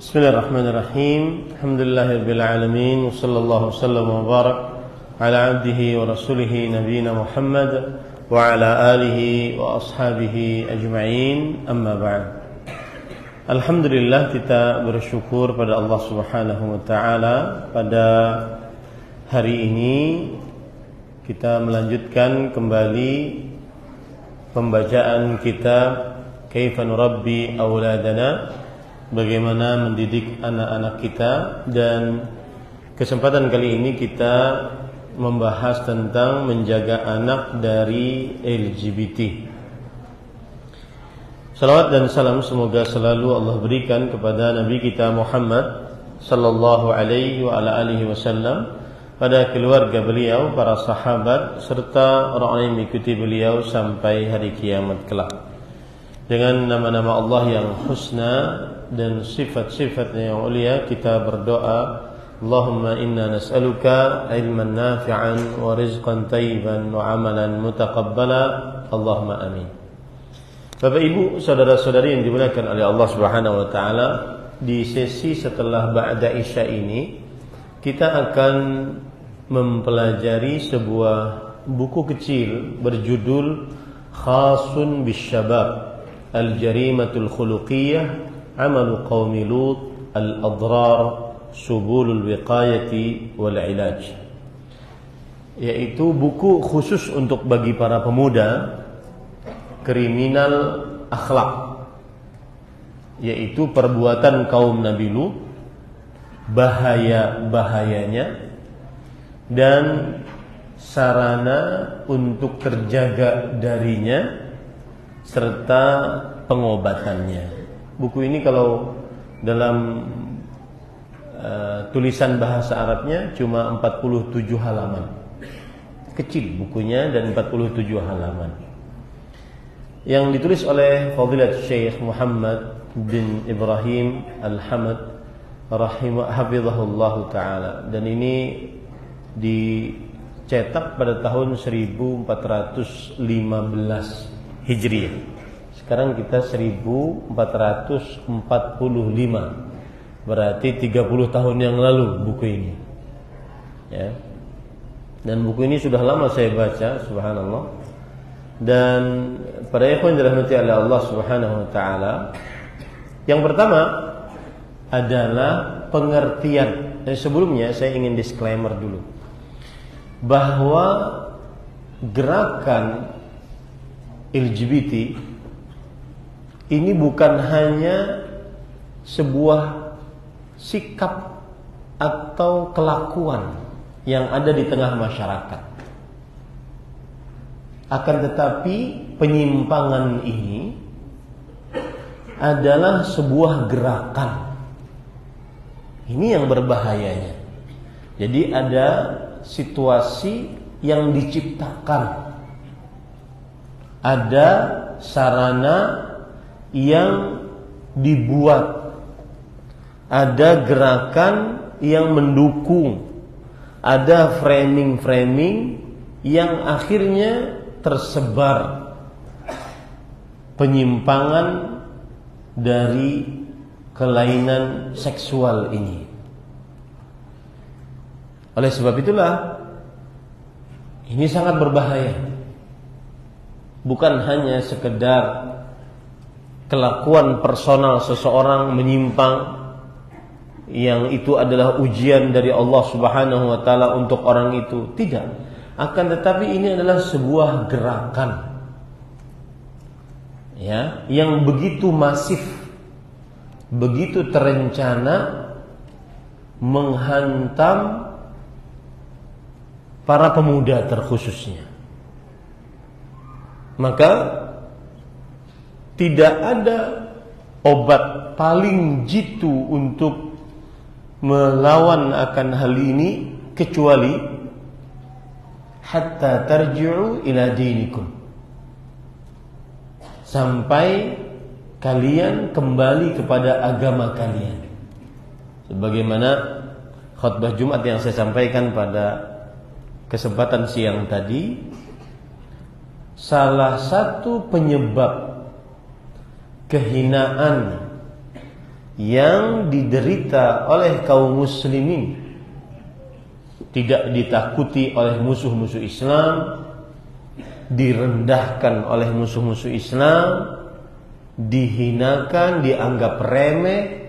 Bismillahirrahmanirrahim. Alhamdulillahirabbil alamin wa sallallahu wasallam wa barak ala abdihi wa rasulihi nabiyina Muhammad wa ala alihi wa ashabihi ajma'in. Amma ba'd. Alhamdulillah, kita bersyukur pada Allah Subhanahu wa taala. Pada hari ini kita melanjutkan kembali pembacaan kitab Kaifa Nurabbi Auladana, bagaimana mendidik anak-anak kita, dan kesempatan kali ini kita membahas tentang menjaga anak dari LGBT. Salawat dan salam semoga selalu Allah berikan kepada Nabi kita Muhammad sallallahu alaihi wa ala alihi wasallam, pada keluarga beliau, para sahabat, serta orang-orang yang mengikuti beliau sampai hari kiamat kelak. Dengan nama-nama Allah yang husna dan sifat-sifatnya yang mulia, kita berdoa, Allahumma inna nas'aluka ilman nafi'an wa rizqan tayyiban wa amalan mutaqabbala, Allahumma amin. Bapak Ibu, saudara-saudari yang dimuliakan oleh Allah Subhanahu wa taala, di sesi setelah ba'da isya ini kita akan mempelajari sebuah buku kecil berjudul Khasun Bisyabab Al-Jarimatul Khuluqiyah Amalu Qawmi Lut Al-Adrar Subulul Wiqayati Wal-Ilaj, yaitu buku khusus untuk bagi para pemuda kriminal akhlak, yaitu perbuatan kaum Nabi Lut, bahaya-bahayanya, dan sarana untuk terjaga darinya serta pengobatannya. Buku ini kalau dalam tulisan bahasa Arabnya cuma 47 halaman. Kecil bukunya dan 47 halaman. Yang ditulis oleh Fadilat Syekh Muhammad bin Ibrahim Al-Hamad hafizahullahu taala, dan ini dicetak pada tahun 1415 Hijriah. Sekarang kita 1445, berarti 30 tahun yang lalu buku ini, ya. Dan buku ini sudah lama saya baca, subhanallah. Dan para ikhwan dirahmati oleh Allah Subhanahu wa taala, yang pertama adalah pengertian. Sebelumnya saya ingin disclaimer dulu bahwa gerakan LGBT ini bukan hanya sebuah sikap atau kelakuan yang ada di tengah masyarakat. Akan tetapi penyimpangan ini adalah sebuah gerakan. Ini yang berbahayanya. Jadi ada situasi yang diciptakan, ada sarana yang dibuat, ada gerakan yang mendukung, ada framing-framing yang akhirnya tersebar penyimpangan dari kelainan seksual ini. Oleh sebab itulah ini sangat berbahaya. Bukan hanya sekedar kelakuan personal seseorang menyimpang, yang itu adalah ujian dari Allah Subhanahu wa taala untuk orang itu, tidak. Akan tetapi ini adalah sebuah gerakan, ya, yang begitu masif, begitu terencana menghantam para pemuda terkhususnya. Maka tidak ada obat paling jitu untuk melawan akan hal ini kecuali hatta tarji'u ila dinikum, sampai kalian kembali kepada agama kalian. Sebagaimana khutbah Jumat yang saya sampaikan pada kesempatan siang tadi, salah satu penyebab kehinaan yang diderita oleh kaum muslimin, tidak ditakuti oleh musuh-musuh Islam, direndahkan oleh musuh-musuh Islam, dihinakan, dianggap remeh,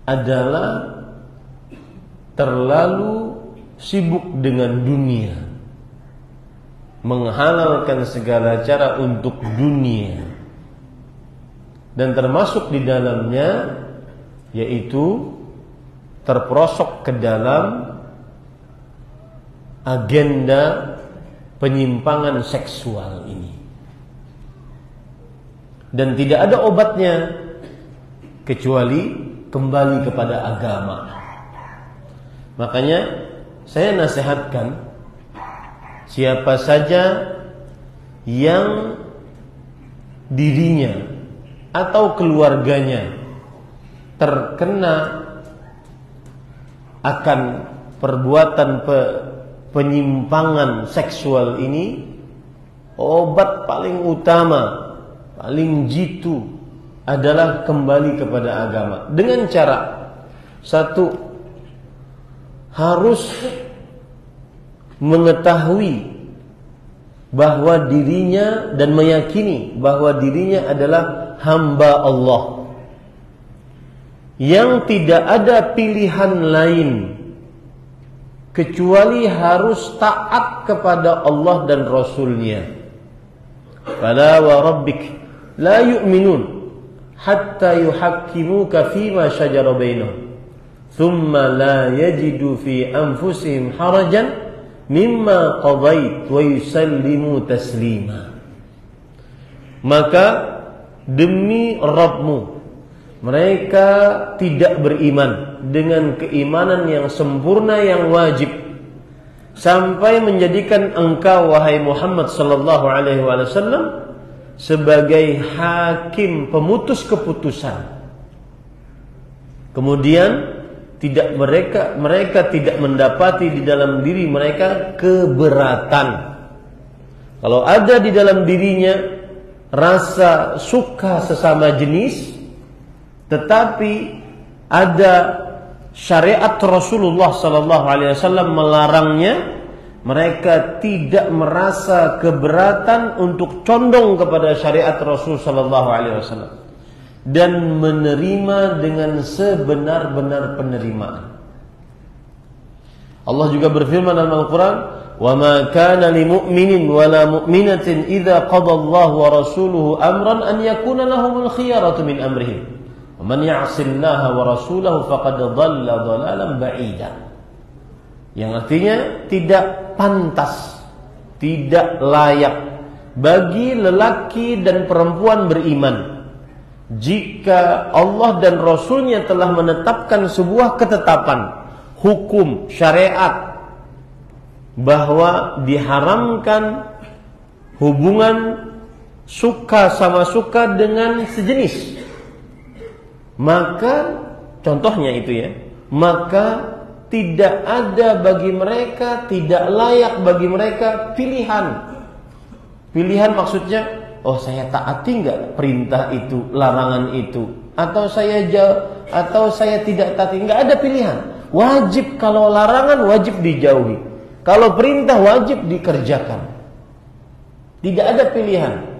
adalah terlalu sibuk dengan dunia, menghalalkan segala cara untuk dunia, dan termasuk di dalamnya yaitu terperosok ke dalam agenda penyimpangan seksual ini. Dan tidak ada obatnya kecuali kembali kepada agama. Makanya saya nasihatkan siapa saja yang dirinya atau keluarganya terkena akan perbuatan penyimpangan seksual ini, obat paling utama, paling jitu adalah kembali kepada agama. Dengan cara satu, harus mengetahui bahwa dirinya dan meyakini bahwa dirinya adalah hamba Allah yang tidak ada pilihan lain kecuali harus taat kepada Allah dan Rasulnya. Fala wa rabbik la yu'minun hatta yuhakkimuka fima shajara bainahum thumma la yajidu fi anfusihim harajan mimma qadait wa yusallimu taslima. Maka demi Rabbmu, mereka tidak beriman dengan keimanan yang sempurna yang wajib sampai menjadikan engkau wahai Muhammad sallallahu alaihi wasallam sebagai hakim pemutus keputusan. Kemudian mereka tidak mendapati di dalam diri mereka keberatan. Kalau ada di dalam dirinya rasa suka sesama jenis, tetapi ada syariat Rasulullah sallallahu alaihi wasallam melarangnya, mereka tidak merasa keberatan untuk condong kepada syariat Rasul sallallahu alaihi wasallam dan menerima dengan sebenar-benar penerimaan. Allah juga berfirman dalam Al-Quran, "Wa ma kana li mu'minin wa la mu'minatin idza qada Allah wa rasuluhu amran an yakuna lahumul khiyaratu min amrihim. Wa man ya'sillaha wa rasulahu faqad dhalla dhalalan ba'ida." Yang artinya tidak pantas, tidak layak bagi lelaki dan perempuan beriman jika Allah dan Rasulnya telah menetapkan sebuah ketetapan, hukum, syariat, bahwa diharamkan hubungan suka sama suka dengan sejenis. Maka, contohnya itu ya, maka tidak ada bagi mereka, tidak layak bagi mereka pilihan. Pilihan maksudnya, oh saya taati enggak perintah itu, larangan itu, atau saya tidak taati. Enggak ada pilihan. Wajib, kalau larangan wajib dijauhi, kalau perintah wajib dikerjakan. Tidak ada pilihan.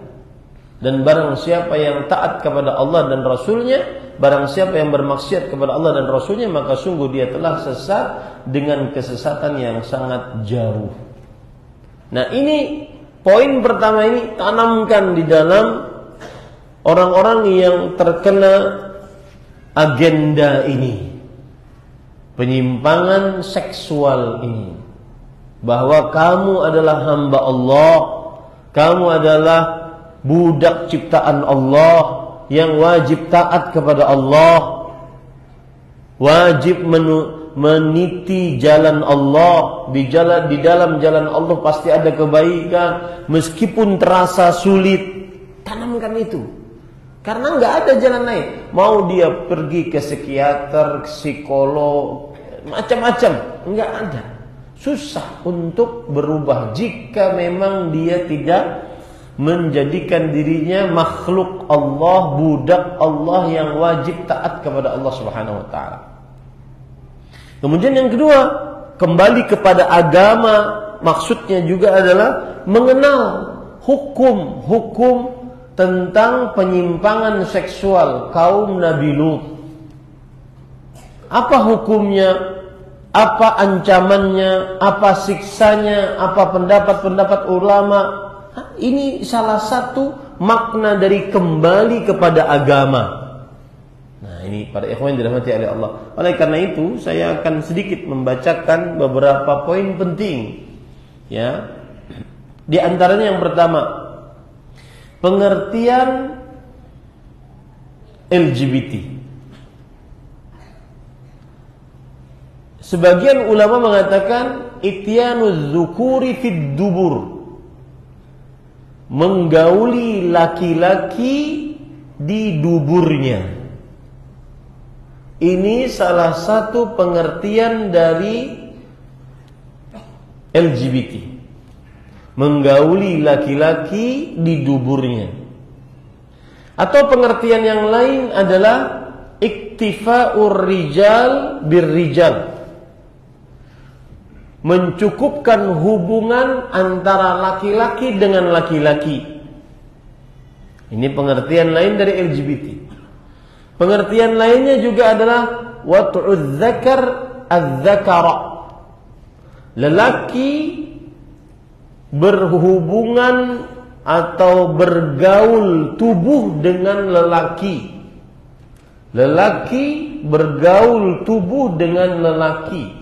Dan barang siapa yang taat kepada Allah dan Rasulnya, barang siapa yang bermaksiat kepada Allah dan Rasulnya, maka sungguh dia telah sesat dengan kesesatan yang sangat jauh. Nah, ini poin pertama, ini tanamkan di dalam orang-orang yang terkena agenda ini, penyimpangan seksual ini, bahwa kamu adalah hamba Allah, kamu adalah budak ciptaan Allah yang wajib taat kepada Allah, wajib meniti jalan Allah. Di dalam jalan Allah pasti ada kebaikan meskipun terasa sulit. Tanamkan itu, karena nggak ada jalan lain. Mau dia pergi ke psikiater, psikolog, macam-macam, nggak ada. Susah untuk berubah jika memang dia tidak menjadikan dirinya makhluk Allah, budak Allah yang wajib taat kepada Allah Subhanahu wa taala. Kemudian yang kedua, kembali kepada agama, maksudnya juga adalah mengenal hukum-hukum tentang penyimpangan seksual kaum Nabi Lut. Apa hukumnya? Apa ancamannya? Apa siksanya? Apa pendapat-pendapat ulama? Ini salah satu makna dari kembali kepada agama. Nah, ini para ikhwan yang dirahmati oleh Allah. Oleh karena itu, saya akan sedikit membacakan beberapa poin penting. Ya. Di antaranya yang pertama, pengertian LGBT. Sebagian ulama mengatakan ityanuz dzukuri fid dubur, menggauli laki-laki di duburnya. Ini salah satu pengertian dari LGBT, menggauli laki-laki di duburnya. Atau pengertian yang lain adalah iktifa'ur rijal birrijal, mencukupkan hubungan antara laki-laki dengan laki-laki. Ini pengertian lain dari LGBT. Pengertian lainnya juga adalah wat'udz dzakar adz-dzakara, lelaki berhubungan atau bergaul tubuh dengan lelaki. Lelaki bergaul tubuh dengan lelaki.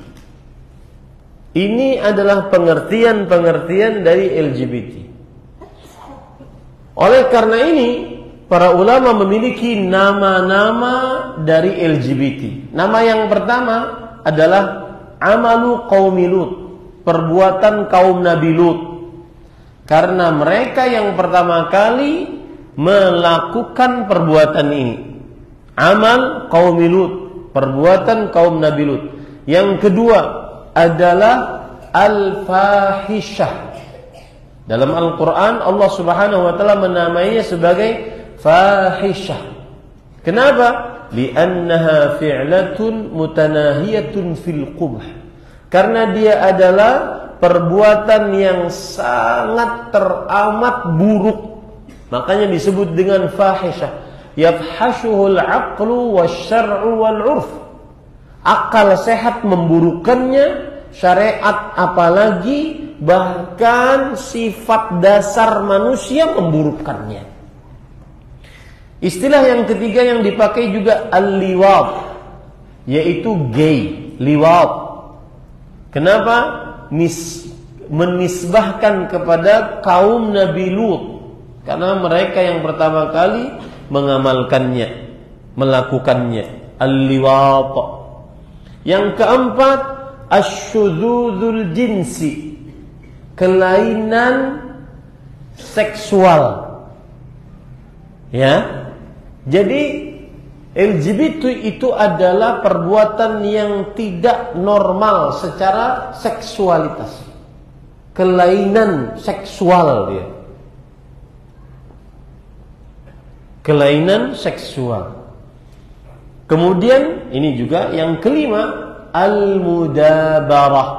Ini adalah pengertian-pengertian dari LGBT. Oleh karena ini, para ulama memiliki nama-nama dari LGBT. Nama yang pertama adalah amalu qaumi Lut, perbuatan kaum Nabi Lut. Karena mereka yang pertama kali melakukan perbuatan ini. Amal qaumi Lut, perbuatan kaum Nabi Lut. Yang kedua adalah al-fahishah. Dalam Al-Quran Allah Subhanahu wa ta'ala menamainya sebagai fahishah. Kenapa? Li'annaha fi'latun mutanahiyatun fil qubh. Karena dia adalah perbuatan yang sangat teramat buruk. Makanya disebut dengan fahishah. Yafhashuhul aqlu wasyar'u wal-'urf. Akal sehat memburukannya, syariat apalagi, bahkan sifat dasar manusia memburukannya. Istilah yang ketiga yang dipakai juga al-liwat, yaitu gay, liwat. Kenapa? Menisbahkan kepada kaum Nabi Lut, karena mereka yang pertama kali mengamalkannya, melakukannya, al-liwat. Yang keempat, asyudzul jinsi, kelainan seksual. Ya. Jadi LGBT itu adalah perbuatan yang tidak normal secara seksualitas. Kelainan seksual dia. Kelainan seksual. Kemudian ini juga yang kelima, al-mudabarah,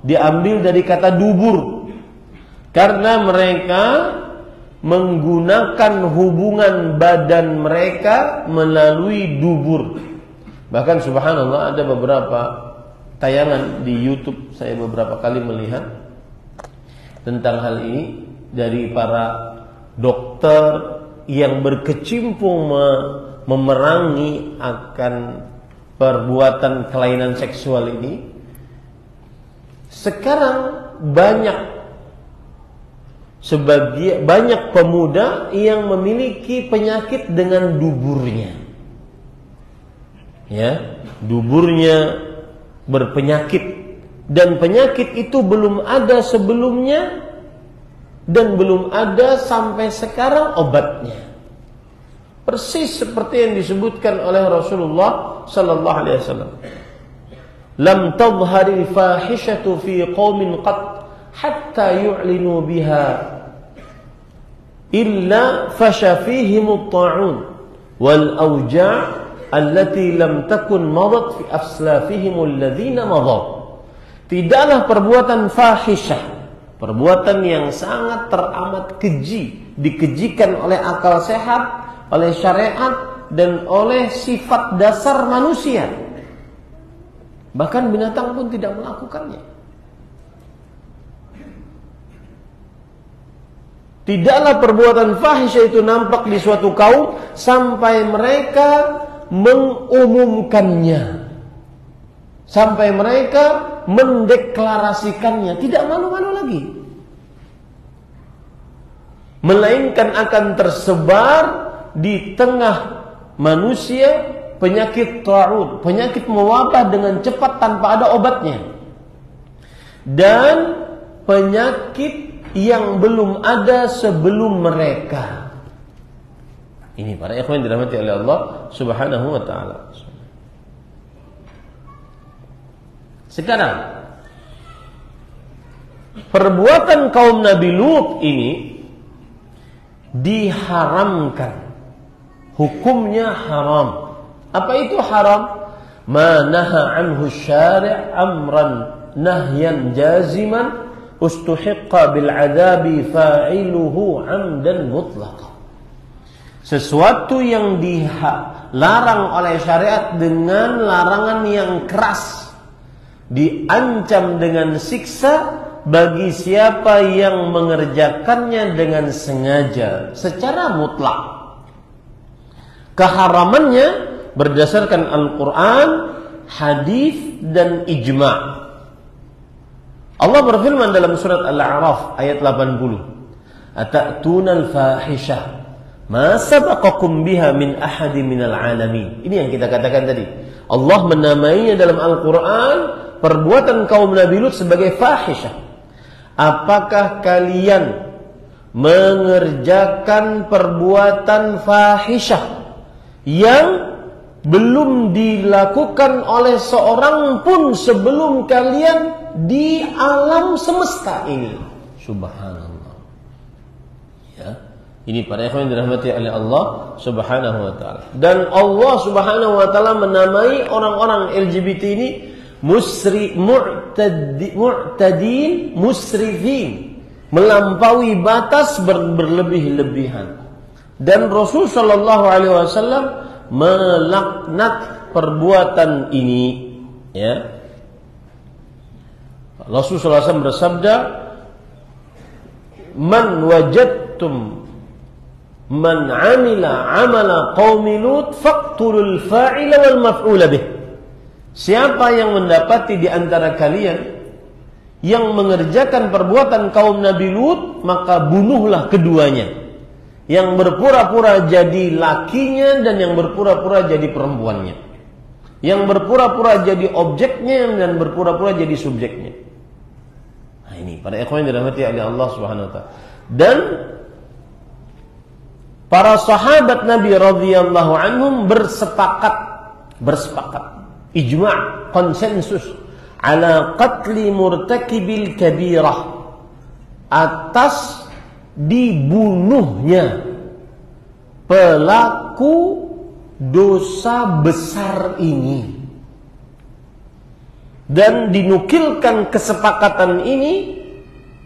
diambil dari kata dubur, karena mereka menggunakan hubungan badan mereka melalui dubur. Bahkan subhanallah, ada beberapa tayangan di YouTube, saya beberapa kali melihat tentang hal ini dari para dokter yang berkecimpung memerangi akan perbuatan kelainan seksual ini. Sekarang banyak pemuda yang memiliki penyakit dengan duburnya. Ya, duburnya berpenyakit, dan penyakit itu belum ada sebelumnya dan belum ada sampai sekarang obatnya. Persis seperti yang disebutkan oleh Rasulullah sallallahu alaihi wasallam. Lam tadhharil fahishatu fi qaumin qat hatta yu'linu biha illa fasha fihim at-ta'un wal awja' allati lam takun madat fi aslafihim alladhina madaw. Tidaklah perbuatan fahisyah, perbuatan yang sangat teramat keji, dikejikan oleh akal sehat, oleh syariat, dan oleh sifat dasar manusia. Bahkan binatang pun tidak melakukannya. Tidaklah perbuatan fahisyah itu nampak di suatu kaum sampai mereka mengumumkannya, sampai mereka mendeklarasikannya, tidak malu-malu lagi, melainkan akan tersebar di tengah manusia penyakit ta'un, penyakit mewabah dengan cepat tanpa ada obatnya, dan penyakit yang belum ada sebelum mereka. Ini para ikhwan dirahmati oleh Allah Subhanahu wa taala. Sekarang perbuatan kaum Nabi Lut ini diharamkan. Hukumnya haram. Apa itu haram? Ma naha anhu syari' amran nahyan jaziman ustuhiqqa bil adabi fa'iluhu 'amdan mutlaq. Sesuatu yang dilarang oleh syariat dengan larangan yang keras, diancam dengan siksa bagi siapa yang mengerjakannya dengan sengaja secara mutlak. Keharamannya berdasarkan Al-Quran, hadis, dan ijma'. Allah berfirman dalam surat Al-A'raf ayat 80, Ata'tunal fahishah ma sabaqakum biha min ahadin minal alamin. Ini yang kita katakan tadi. Allah menamainya dalam Al-Quran perbuatan kaum Nabi Lut sebagai fahishah. Apakah kalian mengerjakan perbuatan fahishah yang belum dilakukan oleh seorang pun sebelum kalian di alam semesta ini? Subhanallah. Ya, ini para ikhwan yang dirahmati oleh Allah Subhanahu wa taala. Dan Allah Subhanahu wa taala menamai orang-orang LGBT ini mu'tadin musrifin, melampaui batas, berlebih-lebihan. Dan Rasul sallallahu alaihi wasallam melaknat perbuatan ini, ya. Rasulullah SAW bersabda, "Man wajadtum man amila amala qaumi Lut faqtulul fa'ila wal maf'ula bih." Siapa yang mendapati di antara kalian yang mengerjakan perbuatan kaum Nabi Lut, maka bunuhlah keduanya. Yang berpura-pura jadi lakinya dan yang berpura-pura jadi perempuannya. Yang berpura-pura jadi objeknya dan berpura-pura jadi subjeknya. Nah ini para ikhwan yang dirahmati oleh Allah Subhanahu wa taala. Dan para sahabat Nabi radhiyallahu anhum bersepakat ijma', konsensus ala qatli murtakibil kabirah, atas dibunuhnya pelaku dosa besar ini. Dan dinukilkan kesepakatan ini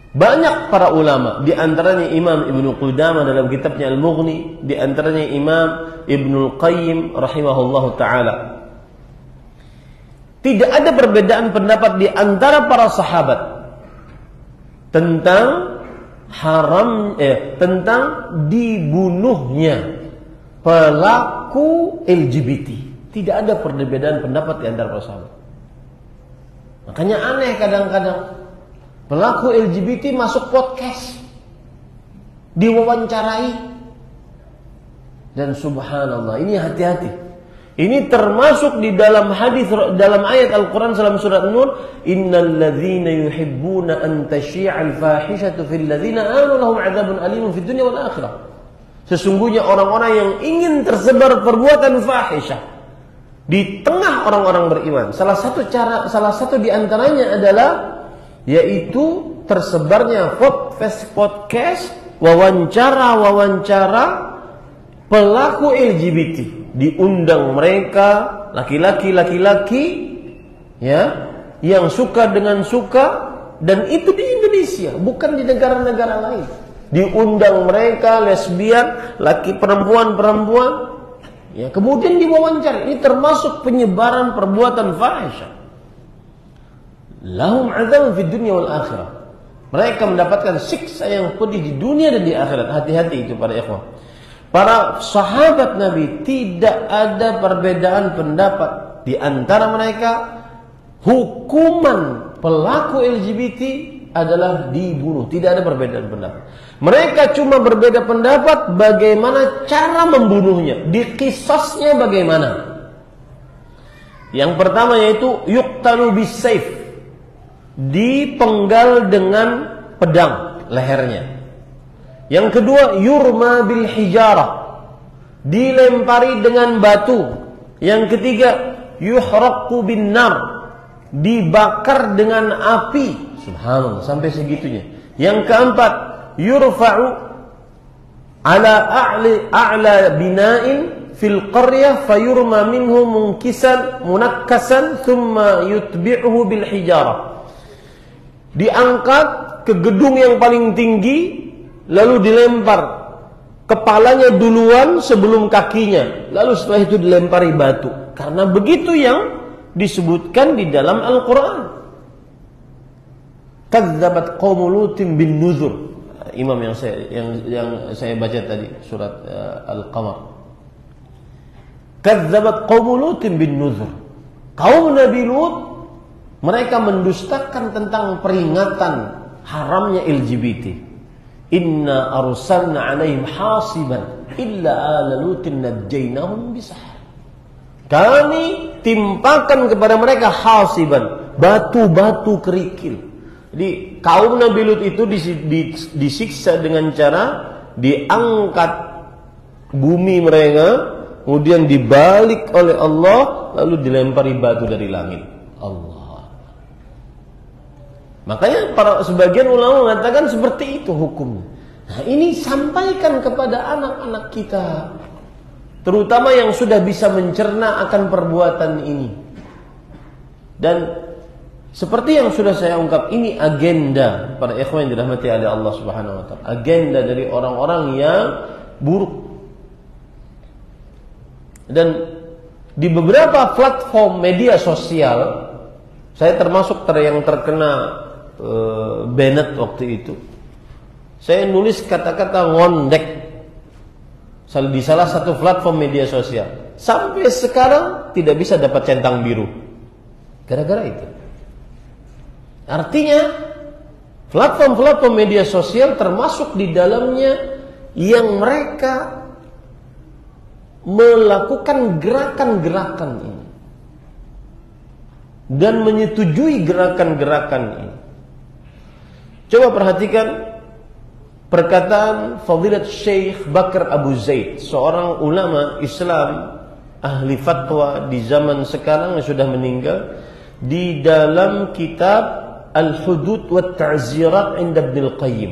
banyak para ulama, di antaranya Imam Ibnu Qudamah dalam kitabnya Al-Mughni, di antaranya Imam Ibnul Qayyim rahimahullahu taala. Tidak ada perbedaan pendapat di antara para sahabat tentang tentang dibunuhnya pelaku LGBT. Tidak ada perbedaan pendapat di antara para sahabat. Makanya aneh kadang-kadang pelaku LGBT masuk podcast, diwawancarai, dan subhanallah, ini hati-hati. Ini termasuk di dalam hadis, dalam ayat Al-Quran dalam surat Nur, innal ladzina yuhibbuna an tashi'al fahishatu fil ladzina amanu lahum 'adzabun alimun fid dunya wal akhirah. Sesungguhnya orang-orang yang ingin tersebar perbuatan fahisyah di tengah orang-orang beriman, salah satu di antaranya adalah yaitu tersebarnya podcast wawancara pelaku LGBT. Diundang mereka, laki-laki ya, yang suka dengan suka, dan itu di Indonesia, bukan di negara-negara lain. Diundang mereka lesbian, laki perempuan, ya, kemudian diwawancara. Ini termasuk penyebaran perbuatan fahisyah. Lahum adzabun fid dunya wal akhirah. Mereka mendapatkan siksa yang pedih di dunia dan di akhirat. Hati-hati itu para ikhwah. Para sahabat Nabi tidak ada perbedaan pendapat di antara mereka. Hukuman pelaku LGBT adalah dibunuh. Tidak ada perbedaan pendapat. Mereka cuma berbeda pendapat bagaimana cara membunuhnya. Dikisasnya bagaimana. Yang pertama yaitu yuqtalu bisayf. Dipenggal dengan pedang lehernya. Yang kedua yurma bil hijarah. Dilempari dengan batu. Yang ketiga yuhraqu bin nar. Dibakar dengan api. Subhanallah, sampai segitunya. Yang keempat, yurfa'u ala a'la bina'in fil qaryah fayurma minhu munakkasan thumma yutbi'uhu bil hijarah. Diangkat ke gedung yang paling tinggi, lalu dilempar kepalanya duluan sebelum kakinya, lalu setelah itu dilempari batu. Karena begitu yang disebutkan di dalam Al-Quran. Kadzabat qaum Lutin bin nuzur. Imam yang saya baca tadi surat Al-Qamar. Kadzabat qaum Lutin bin nuzur. Kaum Nabi Lut mereka mendustakan tentang peringatan haramnya LGBT. Inna arsalna 'alaihim hasiban illa ala Lutin najjaynahum bisahar. Kami timpakan kepada mereka hasiban, batu-batu kerikil. Jadi kaum Nabi Lut itu disiksa dengan cara diangkat bumi mereka, kemudian dibalik oleh Allah, lalu dilempari batu dari langit. Allah. Makanya sebagian ulama mengatakan seperti itu hukumnya. Nah, ini sampaikan kepada anak-anak kita, terutama yang sudah bisa mencerna akan perbuatan ini. Dan seperti yang sudah saya ungkap, ini agenda para ikhwan yang dirahmati oleh Allah Subhanahu wa taala. Agenda dari orang-orang yang buruk. Dan di beberapa platform media sosial, saya termasuk yang terkena Bennett waktu itu. Saya nulis kata-kata ngondek di salah satu platform media sosial. Sampai sekarang tidak bisa dapat centang biru gara-gara itu. Artinya platform-platform media sosial termasuk di dalamnya yang mereka melakukan gerakan-gerakan ini dan menyetujui gerakan-gerakan ini. Coba perhatikan perkataan Fadilat Syekh Bakar Abu Zaid, seorang ulama Islam ahli fatwa di zaman sekarang yang sudah meninggal, di dalam kitab Al-Hudud wa Ta'zirat inda Ibnul Qayyim.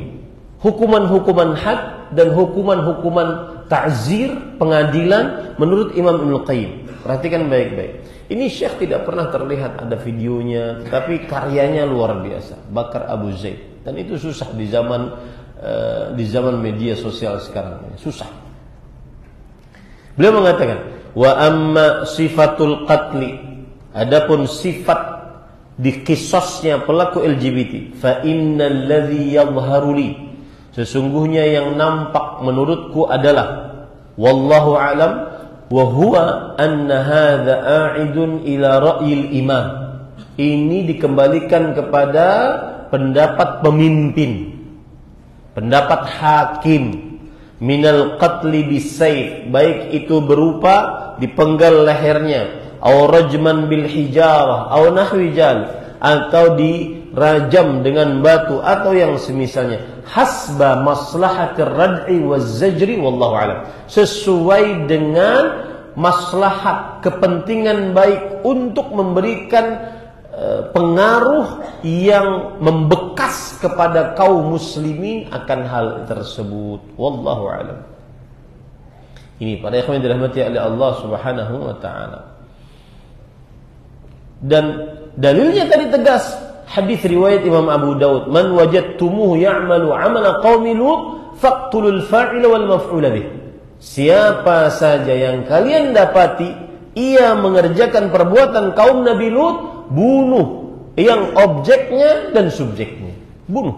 Hukuman-hukuman had dan hukuman-hukuman ta'zir, pengadilan menurut Imam Ibnul Qayyim. Perhatikan baik-baik. Ini Syekh tidak pernah terlihat ada videonya, tapi karyanya luar biasa. Bakar Abu Zaid. Dan itu susah di zaman media sosial sekarang ini. Susah. Beliau mengatakan, wa amma sifatul qatli, adapun sifat di kisosnya pelaku LGBT, fa innal ladzi yadhharu li, sesungguhnya yang nampak menurutku adalah, wallahu a'lam, wa huwa anna hadza a'idun ila ra'yil imam, ini dikembalikan kepada pendapat pemimpin, pendapat hakim, minal qatli bisayf, baik itu berupa dipenggal lehernya, au rajman bil hijarah, au nahwi jal, atau dirajam dengan batu atau yang semisalnya, hasba maslahatir rad'i waz zajri wallahu alam, sesuai dengan maslahat kepentingan baik untuk memberikan pengaruh yang membekas kepada kaum muslimin akan hal tersebut. Wallahu a'lam. Ini para ikhwan yang dirahmati oleh Allah Subhanahu wa taala. Dan dalilnya tadi tegas, hadis riwayat Imam Abu Daud, "Man wajadtumuhu ya'malu 'amala qaumi Lut, faqtulul fa'ila wal maf'ula bih." Siapa saja yang kalian dapati ia mengerjakan perbuatan kaum Nabi Lut, bunuh yang objeknya dan subjeknya. Bunuh.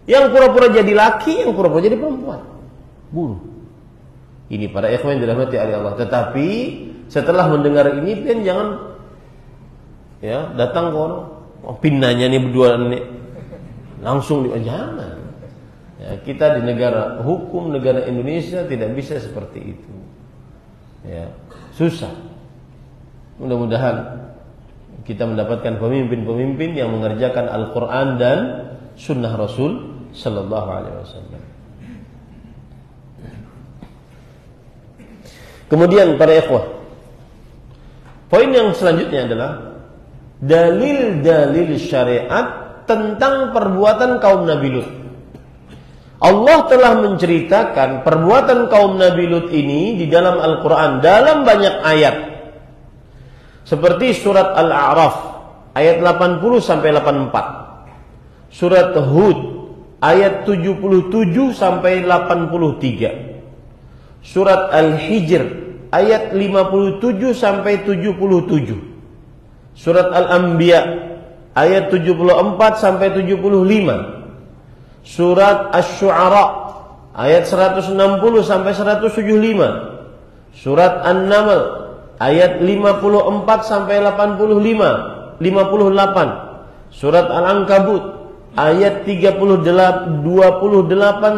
Yang pura-pura jadi laki, yang pura-pura jadi perempuan. Bunuh. Ini para ikhwan yang dirahmati oleh Allah. Tetapi setelah mendengar ini, pian jangan datang ke orang, pinnanya nih berdua nih, langsung jangan. Kita di negara hukum, negara Indonesia tidak bisa seperti itu. Susah. Mudah-mudahan kita mendapatkan pemimpin-pemimpin yang mengerjakan Al-Quran dan Sunnah Rasul Sallallahu Alaihi Wasallam. Kemudian para ikhwah, poin yang selanjutnya adalah dalil-dalil syariat tentang perbuatan kaum Nabi Lut. Allah telah menceritakan perbuatan kaum Nabi Lut ini di dalam Al-Quran dalam banyak ayat. Seperti surat Al-A'raf ayat 80 sampai 84. Surat Hud ayat 77 sampai 83. Surat Al-Hijr ayat 57 sampai 77. Surat Al-Anbiya ayat 74 sampai 75. Surat Asy-Syu'ara ayat 160 sampai 175. Surat An-Naml ayat 54 sampai 58. Surat Al-Ankabut ayat 28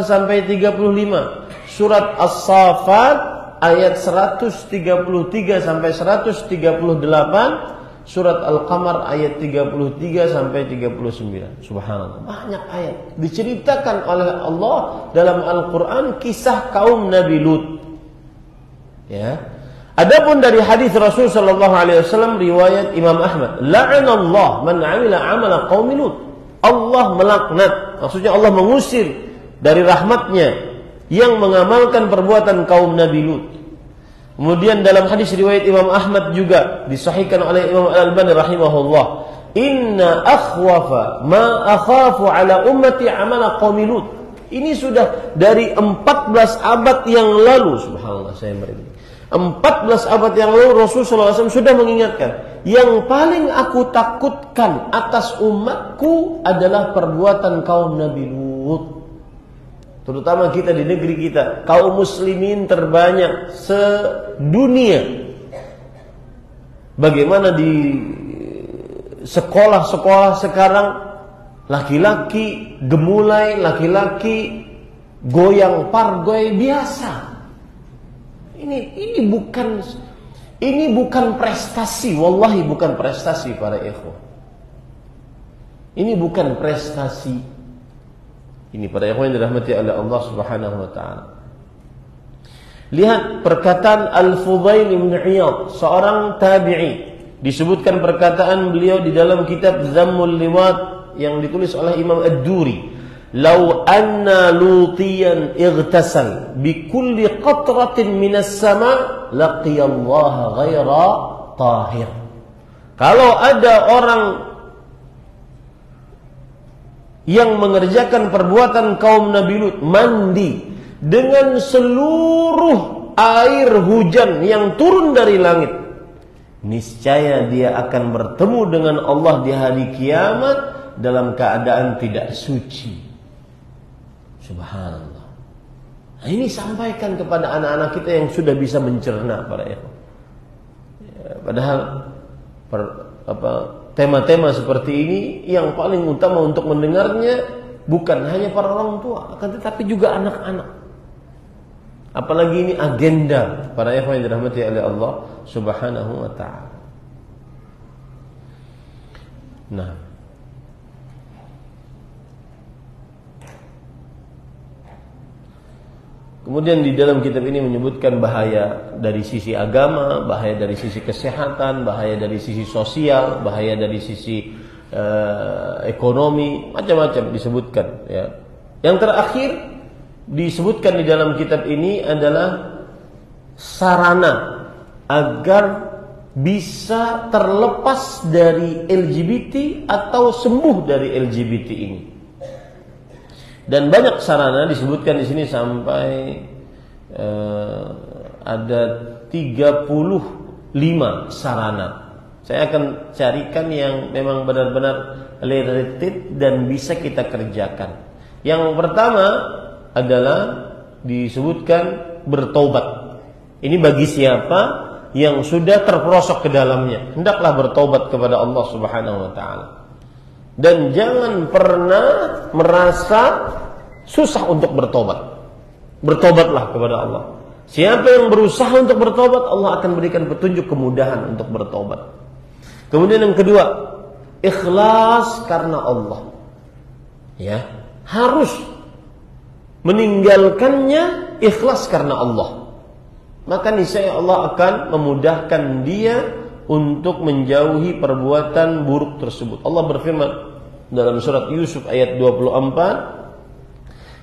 sampai 35. Surat As-Saffat ayat 133 sampai 138. Surat Al-Qamar ayat 33 sampai 39. Subhanallah, banyak ayat diceritakan oleh Allah dalam Al-Quran kisah kaum Nabi Lut. Adapun dari hadis Rasul sallallahu alaihi wasallam riwayat Imam Ahmad, la'anallah man 'amila 'amala qaumi Lut. Allah melaknat, maksudnya Allah mengusir dari rahmatnya yang mengamalkan perbuatan kaum Nabi Lut. Kemudian dalam hadis riwayat Imam Ahmad juga disahihkan oleh Imam Al-Albani rahimahullah, inna akhwafa ma akhafu ala ummati amala qaumi Lut. Ini sudah dari 14 abad yang lalu. Subhanallah, saya merinding. 14 abad yang lalu Rasulullah SAW sudah mengingatkan, yang paling aku takutkan atas umatku adalah perbuatan kaum Nabi Lut. Terutama kita di negeri kita, kaum muslimin terbanyak sedunia. Bagaimana di sekolah-sekolah sekarang, laki-laki gemulai, laki-laki goyang pargoy biasa. Ini bukan prestasi, wallahi bukan prestasi para ikhwah. Ini bukan prestasi. Ini para ikhwan yang dirahmati oleh Allah Subhanahu wa taala. Lihat perkataan Al-Fudail bin Iyad, seorang tabi'i. Disebutkan perkataan beliau di dalam kitab Zammul Liwat yang ditulis oleh Imam Ad-Duri. Lau anna lutiyan ightasal bi kulli qatratin minas sama laqiyallaha ghaira tahir. Kalau ada orang yang mengerjakan perbuatan kaum Nabi Lut, mandi dengan seluruh air hujan yang turun dari langit, niscaya dia akan bertemu dengan Allah di hari kiamat dalam keadaan tidak suci. Subhanallah. Nah, ini sampaikan kepada anak-anak kita yang sudah bisa mencerna para ikhwan. Padahal tema-tema seperti ini yang paling utama untuk mendengarnya bukan hanya para orang tua, akan tetapi juga anak-anak. Apalagi ini agenda para ikhwan yang dirahmati oleh Allah Subhanahu wa taala. Nah, Kemudian di dalam kitab ini menyebutkan bahaya dari sisi agama, bahaya dari sisi kesehatan, bahaya dari sisi sosial, bahaya dari sisi ekonomi, macam-macam disebutkan ya. Yang terakhir disebutkan di dalam kitab ini adalah sarana agar bisa terlepas dari LGBT atau sembuh dari LGBT ini. Dan banyak sarana disebutkan di sini sampai ada 35 sarana. Saya akan carikan yang memang benar-benar related dan bisa kita kerjakan. Yang pertama adalah disebutkan bertobat. Ini bagi siapa yang sudah terperosok ke dalamnya, hendaklah bertobat kepada Allah Subhanahu wa taala. Dan jangan pernah merasa susah untuk bertobat. Bertobatlah kepada Allah. Siapa yang berusaha untuk bertobat, Allah akan berikan petunjuk kemudahan untuk bertobat. Kemudian yang kedua, ikhlas karena Allah. Ya, harus meninggalkannya ikhlas karena Allah. Maka niscaya Allah akan memudahkan dia untuk menjauhi perbuatan buruk tersebut. Allah berfirman dalam surat Yusuf ayat 24,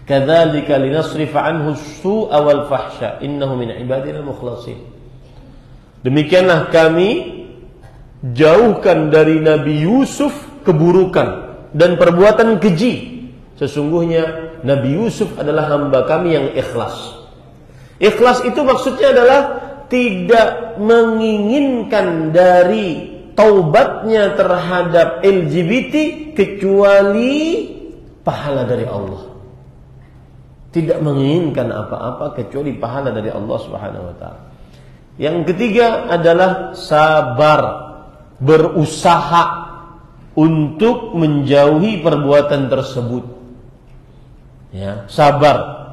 "Kadzalika linasrifa anhu as-su'a wal fahsya, innahu min ibadina al-mukhlasin." Demikianlah kami jauhkan dari Nabi Yusuf keburukan dan perbuatan keji. Sesungguhnya Nabi Yusuf adalah hamba kami yang ikhlas. Ikhlas itu maksudnya adalah tidak menginginkan dari taubatnya terhadap LGBT kecuali pahala dari Allah. Tidak menginginkan apa-apa kecuali pahala dari Allah Subhanahu wa taala. Yang ketiga adalah sabar, berusaha untuk menjauhi perbuatan tersebut. Ya, sabar.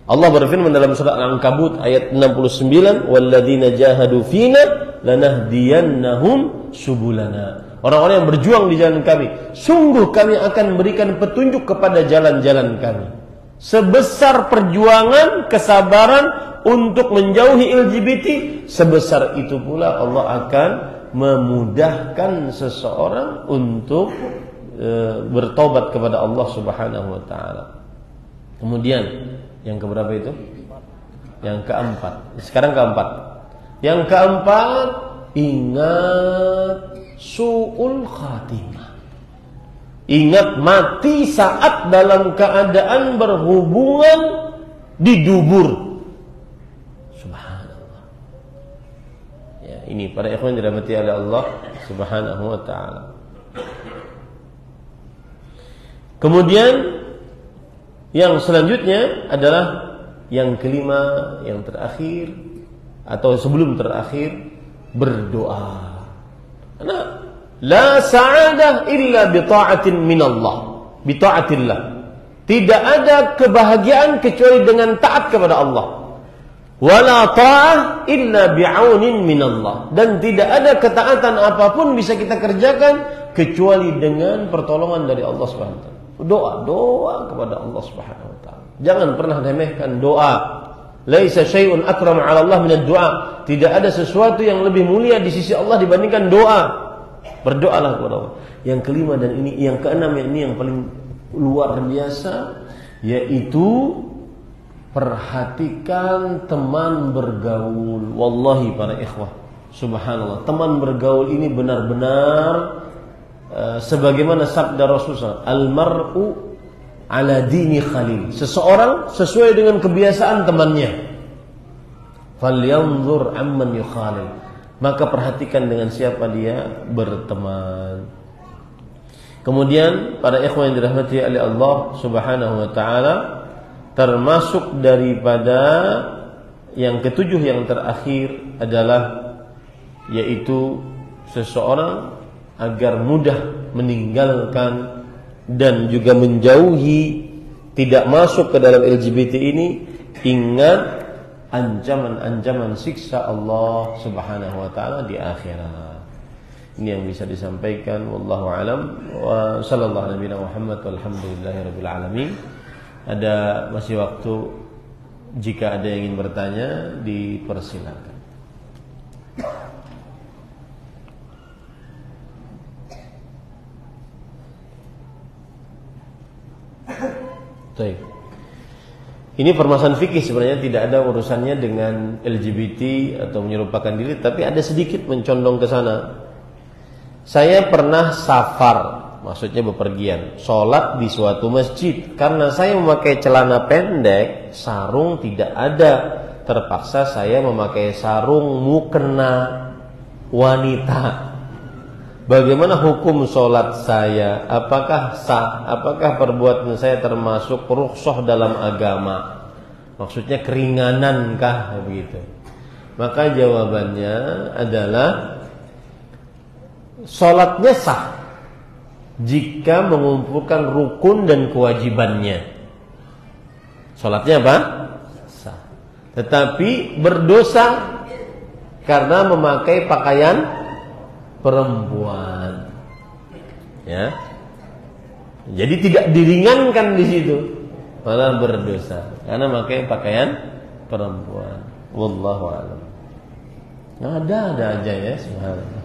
Allah berfirman dalam surat Al-Ankabut ayat 69, "Walladzina jahadu fina lanahdiyannahum subulana." Orang-orang yang berjuang di jalan kami, sungguh kami akan berikan petunjuk kepada jalan-jalan kami. Sebesar perjuangan, kesabaran untuk menjauhi LGBT, sebesar itu pula Allah akan memudahkan seseorang untuk bertobat kepada Allah Subhanahu wa taala. Kemudian yang keberapa itu? Yang keempat. Sekarang keempat. Yang keempat, ingat su'ul khatimah. Ingat mati saat dalam keadaan berhubungan di dubur. Subhanallah. Ya, ini para ikhwan dirahmati oleh Allah Subhanahu wa taala. Kemudian yang selanjutnya adalah yang kelima, yang terakhir atau sebelum terakhir, berdoa. Karena la sa'adah illa bi ta'atin minallah, bi ta'atillah. Tidak ada kebahagiaan kecuali dengan taat kepada Allah. Wala ta'ah illa bi'aunin minallah. Dan tidak ada ketaatan apapun bisa kita kerjakan kecuali dengan pertolongan dari Allah Subhanahu wa taala. Doa kepada Allah Subhanahu wa taala. Jangan pernah remehkan doa. Laisa syai'un akram 'ala Allah min ad-du'a. Tidak ada sesuatu yang lebih mulia di sisi Allah dibandingkan doa. Berdoalah kepada Allah. Yang kelima dan ini yang keenam, ini yang paling luar biasa, yaitu perhatikan teman bergaul. Wallahi para ikhwah, subhanallah, teman bergaul ini benar-benar sebagaimana sabda Rasulullah, al-mar'u ala dini khalil. Seseorang sesuai dengan kebiasaan temannya. Falyanzur amman yukhalil. Maka perhatikan dengan siapa dia berteman. Kemudian pada ikhwan yang dirahmati oleh Allah Subhanahu wa taala, termasuk daripada yang ketujuh yang terakhir adalah yaitu seseorang agar mudah meninggalkan dan juga menjauhi, tidak masuk ke dalam LGBT ini, ingat ancaman-ancaman siksa Allah Subhanahu wa taala di akhirat. Ini yang bisa disampaikan, wallahu alam, wa sallallahu nabiyana Muhammad walhamdulillahirabbil alamin. Ada masih waktu Jika ada yang ingin bertanya, dipersilakan. Baik. Ini permasalahan fikih sebenarnya, tidak ada urusannya dengan LGBT atau menyerupakan diri, tapi ada sedikit mencondong ke sana. Saya pernah safar, maksudnya bepergian, sholat di suatu masjid. Karena saya memakai celana pendek, sarung tidak ada. Terpaksa saya memakai sarung mukena wanita. Bagaimana hukum sholat saya? Apakah sah? Apakah perbuatan saya termasuk rukhsah dalam agama? Maksudnya keringanankah begitu? Maka jawabannya adalah sholatnya sah jika mengumpulkan rukun dan kewajibannya. Sholatnya apa? Sah. Tetapi berdosa karena memakai pakaian perempuan. Ya. Jadi tidak diringankan di situ, malah berdosa karena memakai pakaian perempuan. Wallahu a'lam. Ada aja ya, subhanallah.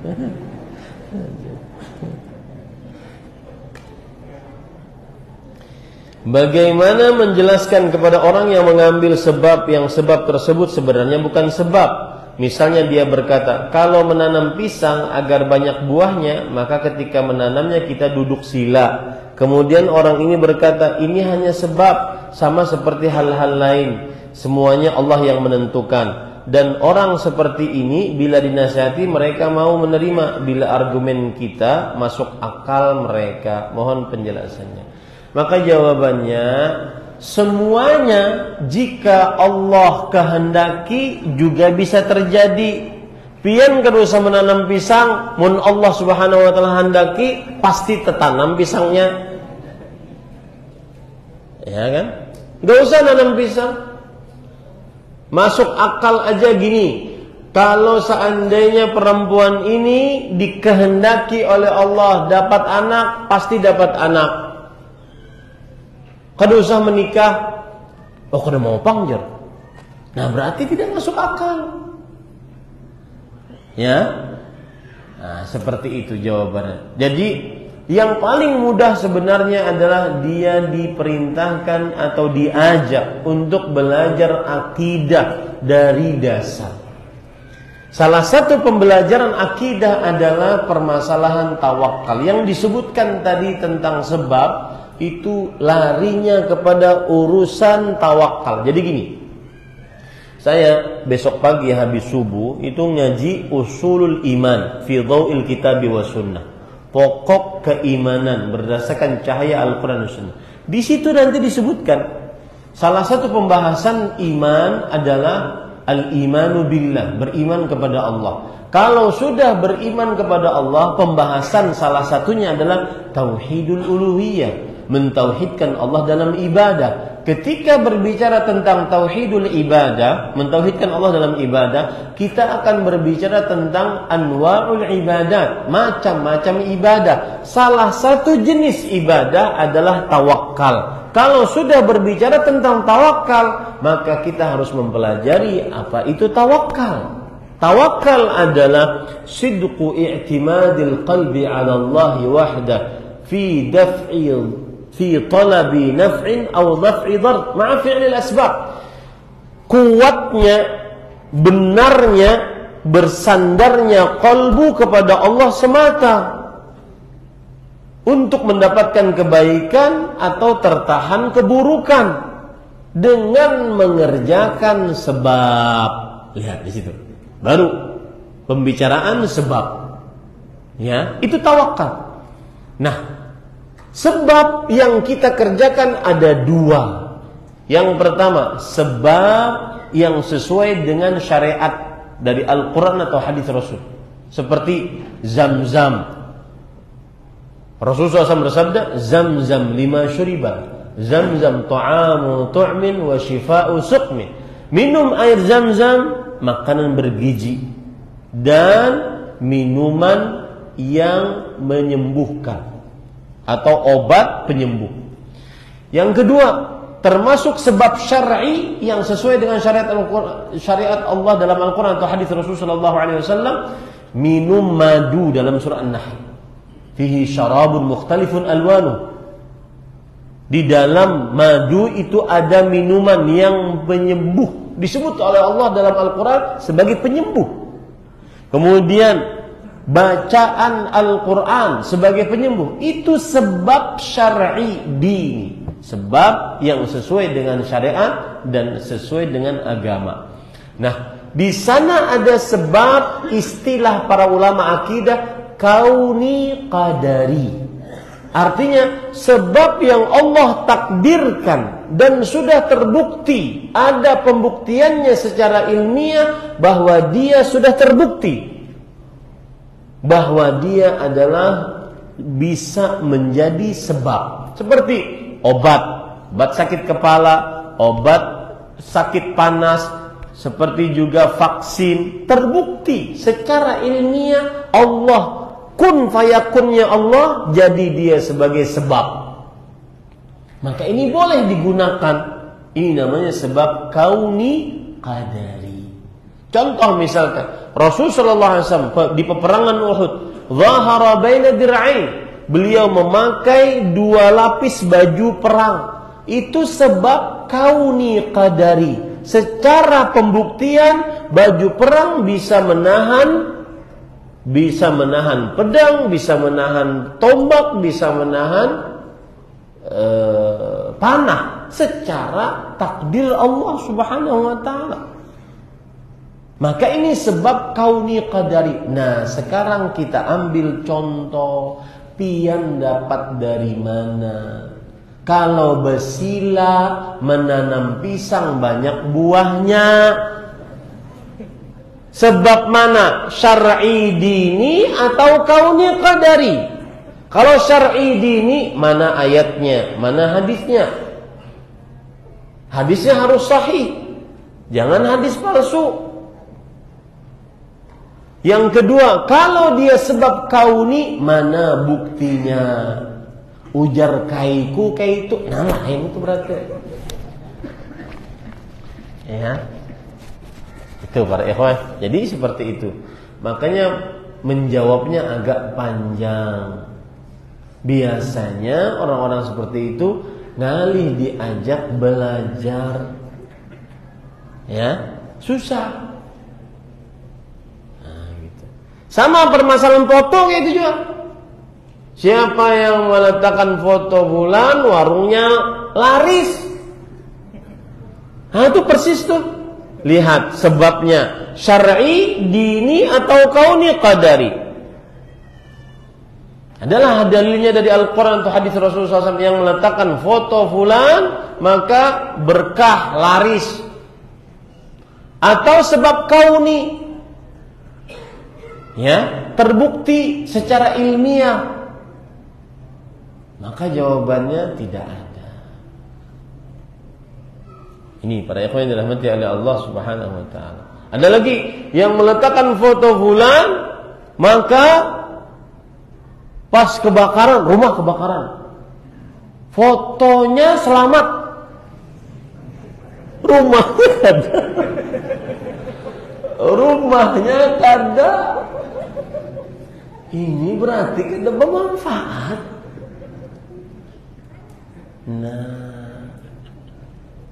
Bagaimana menjelaskan kepada orang yang mengambil sebab yang sebab tersebut sebenarnya bukan sebab? Misalnya dia berkata, kalau menanam pisang agar banyak buahnya, maka ketika menanamnya kita duduk sila. Kemudian orang ini berkata, ini hanya sebab, sama seperti hal-hal lain. Semuanya Allah yang menentukan. Dan orang seperti ini bila dinasihati mereka mau menerima, bila argumen kita masuk akal mereka. Mohon penjelasannya. Maka jawabannya, semuanya jika Allah kehendaki juga bisa terjadi. Pian kada usah menanam pisang, mun Allah Subhanahu wa taala hendaki pasti tertanam pisangnya. Ya kan? Enggak usah nanam pisang. Masuk akal aja gini. Kalau seandainya perempuan ini dikehendaki oleh Allah dapat anak, pasti dapat anak. Kada usah menikah. Oh, kada mau pangjer. Nah, berarti tidak masuk akal. Ya. Nah, seperti itu jawabannya. Jadi, yang paling mudah sebenarnya adalah dia diperintahkan atau diajak untuk belajar akidah dari dasar. Salah satu pembelajaran akidah adalah permasalahan tawakal. Yang disebutkan tadi tentang sebab itu larinya kepada urusan tawakal. Jadi gini, saya besok pagi habis subuh itu ngaji usulul iman fi dhau'il kitab wa sunnah, pokok keimanan berdasarkan cahaya Al-Quran dan Sunnah. Di situ nanti disebutkan salah satu pembahasan iman adalah al-imanu billah, beriman kepada Allah. Kalau sudah beriman kepada Allah, pembahasan salah satunya adalah tauhidul uluhiyah, mentauhidkan Allah dalam ibadah. Ketika berbicara tentang tauhidul ibadah, mentauhidkan Allah dalam ibadah, kita akan berbicara tentang anwa'ul ibadat, macam-macam ibadah. Salah satu jenis ibadah adalah tawakal. Kalau sudah berbicara tentang tawakal, maka kita harus mempelajari apa itu tawakal. Tawakal adalah sidqu i'timadil qalbi 'ala Allah wahdah fi talabi naf'in aw daf'i dhar ma'a fi'lil asbab. Kuatnya, benarnya, bersandarnya qalbu kepada Allah semata untuk mendapatkan kebaikan atau tertahan keburukan dengan mengerjakan sebab. Lihat di situ. Baru pembicaraan sebab. Ya, itu tawakal. Nah, sebab yang kita kerjakan ada dua. Yang pertama, sebab yang sesuai dengan syariat dari Al-Quran atau hadis Rasul. Seperti Zam-Zam. Rasulullah SAW bersabda, Zam-Zam lima syuriba. Zam-Zam ta'amu tu'min wa shifa'u suqmin. Minum air Zam-Zam, makanan bergizi dan minuman yang menyembuhkan atau obat penyembuh. Yang kedua, termasuk sebab syar'i yang sesuai dengan syariat Allah dalam Al-Quran atau hadis Rasulullah SAW, minum madu dalam surah An-Nahl. Fihi syarabun mukhtalifun alwanuh. Di dalam madu itu ada minuman yang penyembuh. Disebut oleh Allah dalam Al-Quran sebagai penyembuh. Kemudian bacaan Al-Quran sebagai penyembuh. Itu sebab syar'i dini. Sebab yang sesuai dengan syariat dan sesuai dengan agama. Nah, di sana ada sebab istilah para ulama akidah kauni qadari. Artinya sebab yang Allah takdirkan dan sudah terbukti, ada pembuktiannya secara ilmiah bahwa dia sudah terbukti bahwa dia adalah bisa menjadi sebab. Seperti obat sakit kepala, obat sakit panas, seperti juga vaksin, terbukti secara ilmiah Allah, kun fayakunnya Allah, jadi dia sebagai sebab. Maka ini boleh digunakan. Ini namanya sebab kauni qadari. Contoh misalkan Rasulullah SAW di peperangan Uhud, zahara baina dir'ain, beliau memakai 2 lapis baju perang. Itu sebab kauni qadari. Secara pembuktian baju perang bisa menahan pedang, bisa menahan tombak, bisa menahan panah secara takdir Allah Subhanahu wa taala. Maka ini sebab kauni qadari. Nah, sekarang kita ambil contoh. Pian dapat dari mana? Kalau Besila menanam pisang banyak buahnya, sebab mana? Syar'i dini atau kauni qadari? Kalau syar'i dini, mana ayatnya, mana hadisnya? Hadisnya harus sahih, jangan hadis palsu. Yang kedua, kalau dia sebab kauni, mana buktinya? Ujar kaiku kaitu, nah lain itu berarti. Ya, itu para ikhwan. Jadi seperti itu. Makanya menjawabnya agak panjang. Biasanya orang-orang seperti itu ngalih diajak belajar, ya susah. Sama permasalahan foto kayak itu juga. Siapa yang meletakkan foto bulan, warungnya laris. Nah, itu persis tuh. Lihat sebabnya syar'i, dini atau kauni qadari. Adalah dalilnya dari Al-Quran atau hadis Rasulullah SAW yang meletakkan foto fulan maka berkah laris. Atau sebab kauni, ya, terbukti secara ilmiah. Maka jawabannya tidak ada. Ini para ikhwan yang dirahmati oleh Allah Subhanahu wa taala. Ada lagi yang meletakkan foto fulan maka pas kebakaran, rumah kebakaran, fotonya selamat, rumahnya ada, rumahnya ada. Ini berarti ada bermanfaat. Nah,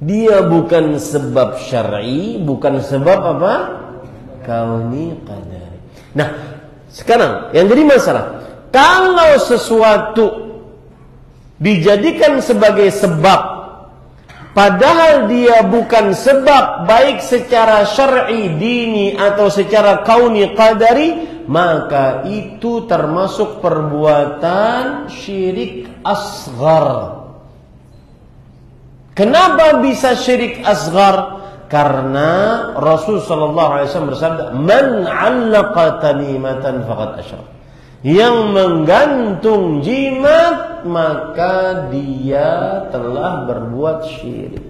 dia bukan sebab syar'i, bukan sebab apa? Kauni qadari. Nah, sekarang yang jadi masalah, kalau sesuatu dijadikan sebagai sebab, padahal dia bukan sebab baik secara syar'i, dini atau secara kauni qadari, maka itu termasuk perbuatan syirik asghar. Kenapa bisa syirik asghar? Karena Rasul sallallahu alaihi wasallam bersabda, "Man 'allaqa tamimatan faqad asyrak." Yang menggantung jimat maka dia telah berbuat syirik.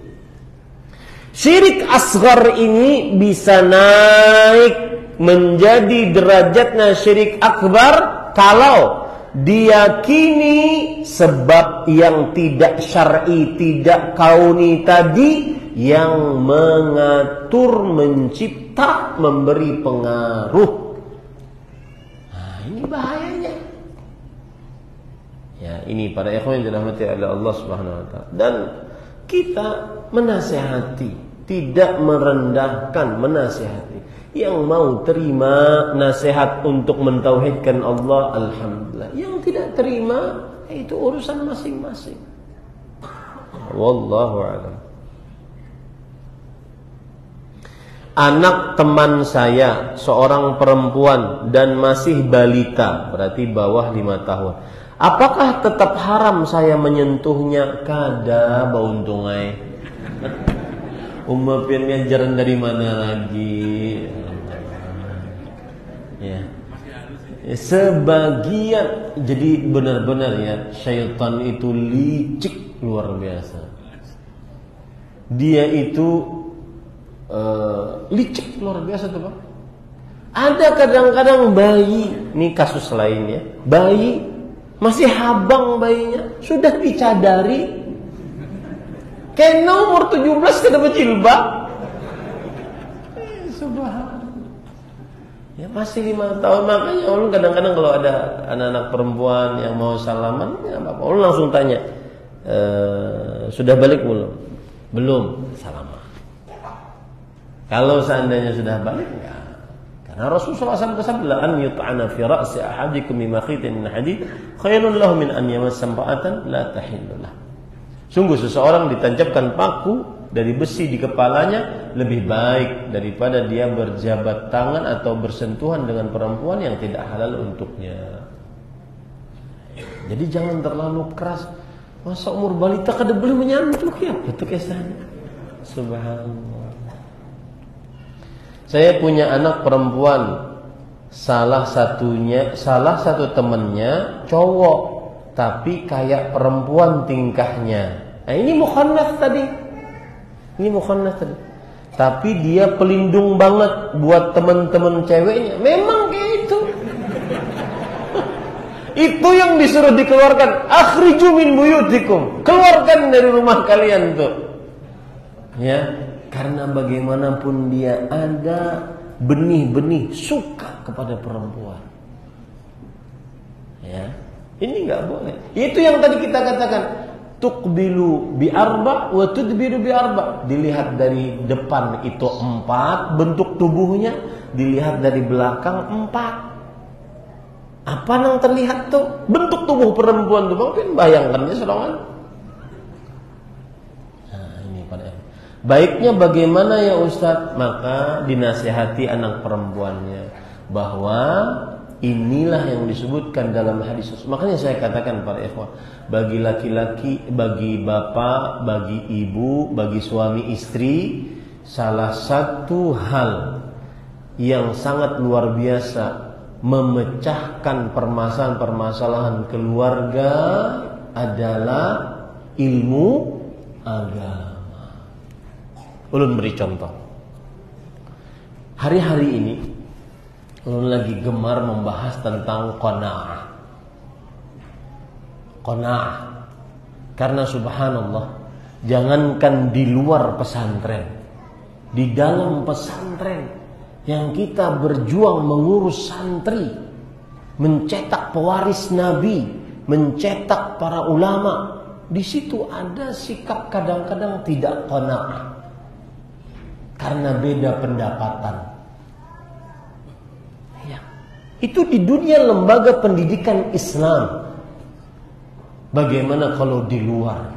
Syirik asghar ini bisa naik menjadi derajatnya syirik akbar kalau diyakini sebab yang tidak syar'i, tidak kauni tadi yang mengatur, mencipta, memberi pengaruh. Nah, ini bahayanya. Ya, ini para ikhwan yang dirahmati oleh Allah Subhanahu wa taala. Dan kita menasihati, tidak merendahkan, menasihati. Yang mau terima nasihat untuk mentauhidkan Allah, alhamdulillah. Yang tidak terima, itu urusan masing-masing. Wallahu a'lam. Anak teman saya seorang perempuan dan masih balita, berarti bawah 5 tahun. Apakah tetap haram saya menyentuhnya? Kada bauntungai. Umma pian ngajaran dari mana lagi? Ya. Sebagian, jadi benar-benar ya, syaitan itu licik luar biasa. Dia itu licik luar biasa tuh Pak. Ada kadang-kadang bayi, ini kasus lain ya, bayi masih habang bayinya, sudah dicadari. Kena umur 17 kena berjilbab. Subhanallah. Ya masih 5 tahun, makanya ulun kadang-kadang kalau ada anak-anak perempuan yang mau salaman, ya apa-apa, ulun langsung tanya, sudah balik belum? Belum, salaman. Kalau seandainya sudah balik, ya. Karena Rasulullah SAW bersabda, an yut'ana fi ra'si ahadikum bimakhitin min hadid khairun lahu min an yamassa imra'atan la tahillu lah. Sungguh seseorang ditancapkan paku dari besi di kepalanya lebih baik daripada dia berjabat tangan atau bersentuhan dengan perempuan yang tidak halal untuknya. Jadi jangan terlalu keras. Masa umur balita kada boleh menyantuh ya? Betul kesannya. Subhanallah. Saya punya anak perempuan, salah satu temannya cowok, tapi kayak perempuan tingkahnya. Nah ini mukhannas tadi. Tapi dia pelindung banget buat teman-teman ceweknya. Memang kayak itu. Itu yang disuruh dikeluarkan. Akhriju min buyutikum. Keluarkan dari rumah kalian tuh. Ya. Karena bagaimanapun dia ada benih-benih suka kepada perempuan. Ya, ini nggak boleh. Itu yang tadi kita katakan, tuqbilu bi arba wa tudbiru bi arba. Dilihat dari depan itu 4 bentuk tubuhnya, dilihat dari belakang 4. Apa yang terlihat tuh? Bentuk tubuh perempuan tuh, mungkin bayangkannya serongan. Baiknya bagaimana ya Ustadz? Maka dinasihati anak perempuannya bahwa inilah yang disebutkan dalam hadis. Makanya saya katakan para ikhwah, bagi laki-laki, bagi bapak, bagi ibu, bagi suami istri, salah satu hal yang sangat luar biasa memecahkan permasalahan-permasalahan keluarga adalah ilmu agama. Ulun beri contoh. Hari-hari ini ulun lagi gemar membahas tentang qanaah. Qanaah. Karena subhanallah, jangankan di luar pesantren, di dalam pesantren yang kita berjuang mengurus santri, mencetak pewaris Nabi, mencetak para ulama, di situ ada sikap kadang-kadang tidak qanaah. Karena beda pendapatan. Ya. Itu di dunia lembaga pendidikan Islam. Bagaimana kalau di luar?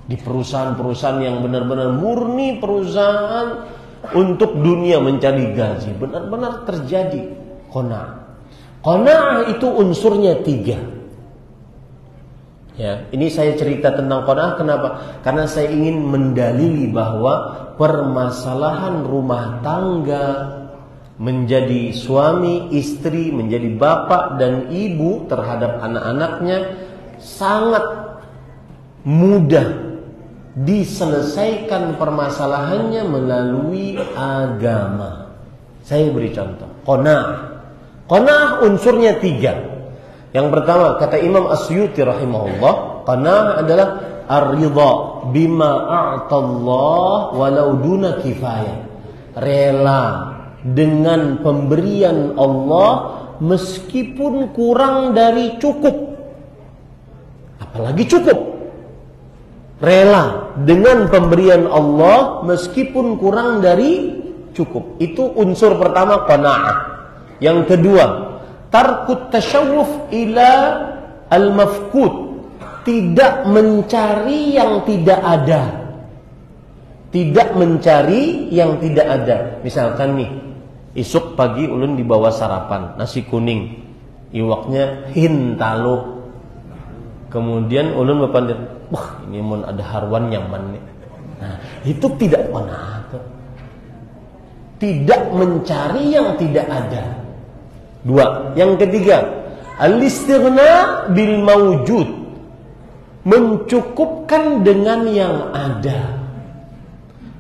Di perusahaan-perusahaan yang benar-benar murni perusahaan untuk dunia mencari gaji. Benar-benar terjadi qanaah. Qanaah itu unsurnya 3. Ya, ini saya cerita tentang qanaah kenapa? Karena saya ingin mendalili bahwa permasalahan rumah tangga, menjadi suami, istri, menjadi bapak dan ibu terhadap anak-anaknya sangat mudah diselesaikan permasalahannya melalui agama. Saya beri contoh. Qanaah. Qanaah unsurnya 3. Yang pertama kata Imam Asyuti rahimahullah, qanaah adalah ar-ridha bima a'tallah walau duna kifayah. Rela dengan pemberian Allah meskipun kurang dari cukup. Apalagi cukup. Rela dengan pemberian Allah meskipun kurang dari cukup. Itu unsur pertama qanaah. Yang kedua, tarkut tasyawuf ila al-mafqud. Tidak mencari yang tidak ada. Tidak mencari yang tidak ada. Misalkan nih, isuk pagi ulun dibawa sarapan nasi kuning, iwaknya hintalo. Kemudian ulun berpandang, wah ini mun ada harwan nyaman nih. Nah, itu tidak qanaah. Tidak mencari yang tidak ada. Dua. Yang ketiga, al-istighna bil mawjud. Mencukupkan dengan yang ada.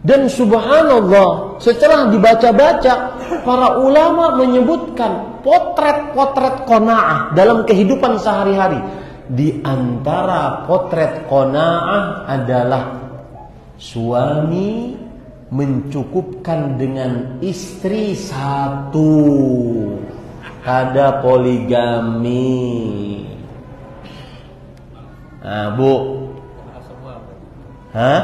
Dan subhanallah, setelah dibaca-baca, para ulama menyebutkan potret-potret qanaah dalam kehidupan sehari-hari. Di antara potret qanaah adalah suami mencukupkan dengan istri satu. Ada poligami. Nah, Bu. Hah?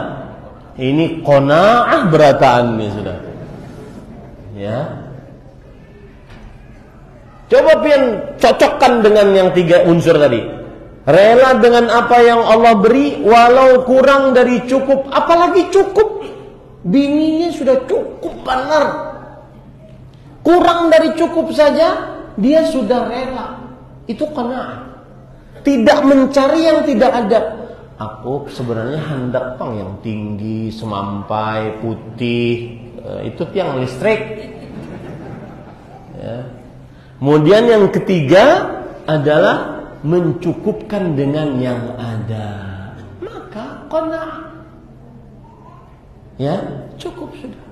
Ini qanaah berataan nih sudah. Ya. Coba pian cocokkan dengan yang tiga unsur tadi. Rela dengan apa yang Allah beri walau kurang dari cukup, apalagi cukup. Bininya sudah cukup benar. Kurang dari cukup saja dia sudah rela. Itu qanaah. Tidak mencari yang tidak ada. Aku sebenarnya hendak yang tinggi, semampai, putih. Itu tiang listrik. Ya. Kemudian yang ketiga adalah mencukupkan dengan yang ada. Maka qanaah. Ya, cukup sudah.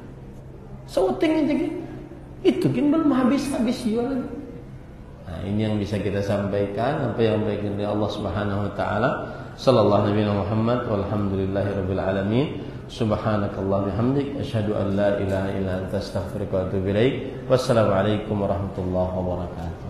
Sauting itu belum habis-habis jualan. Nah, ini yang bisa kita sampaikan, apa yang baik dari Allah Subhanahu wa taala. Sallallahu alaihi Muhammad walhamdulillahirabbil alamin. Subhanakallah bihamdik asyhadu an la ilaha illa anta astaghfiruka wa atubu ilaik. Wassalamualaikum warahmatullahi wabarakatuh.